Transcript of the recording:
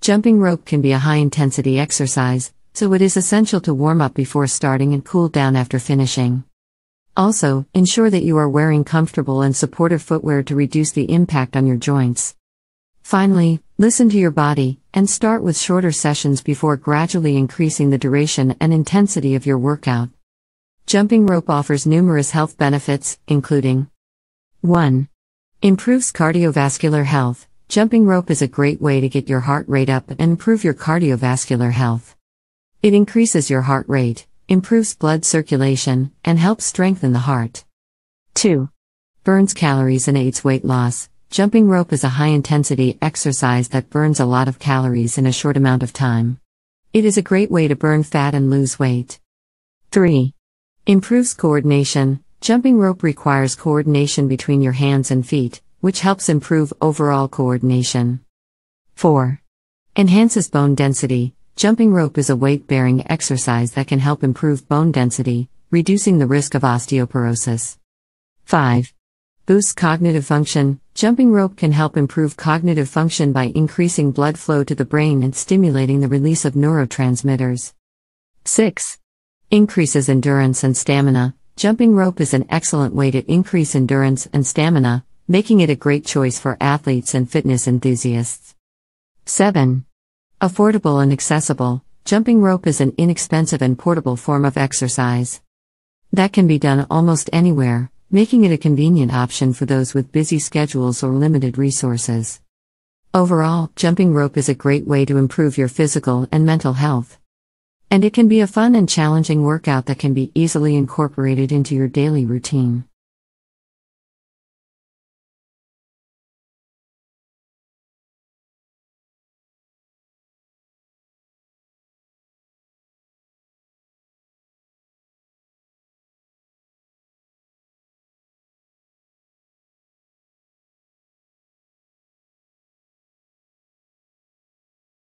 Jumping rope can be a high-intensity exercise, so it is essential to warm up before starting and cool down after finishing. Also, ensure that you are wearing comfortable and supportive footwear to reduce the impact on your joints. Finally, listen to your body, and start with shorter sessions before gradually increasing the duration and intensity of your workout. Jumping rope offers numerous health benefits, including 1. Improves cardiovascular health. Jumping rope is a great way to get your heart rate up and improve your cardiovascular health. It increases your heart rate, improves blood circulation, and helps strengthen the heart. 2. Burns calories and aids weight loss. Jumping rope is a high-intensity exercise that burns a lot of calories in a short amount of time. It is a great way to burn fat and lose weight. 3. Improves coordination. Jumping rope requires coordination between your hands and feet, which helps improve overall coordination. 4. Enhances bone density. Jumping rope is a weight-bearing exercise that can help improve bone density, reducing the risk of osteoporosis. 5. Boosts cognitive function. Jumping rope can help improve cognitive function by increasing blood flow to the brain and stimulating the release of neurotransmitters. 6. Increases endurance and stamina. Jumping rope is an excellent way to increase endurance and stamina, making it a great choice for athletes and fitness enthusiasts. 7. Affordable and accessible. Jumping rope is an inexpensive and portable form of exercise that can be done almost anywhere, making it a convenient option for those with busy schedules or limited resources. Overall, jumping rope is a great way to improve your physical and mental health. And it can be a fun and challenging workout that can be easily incorporated into your daily routine.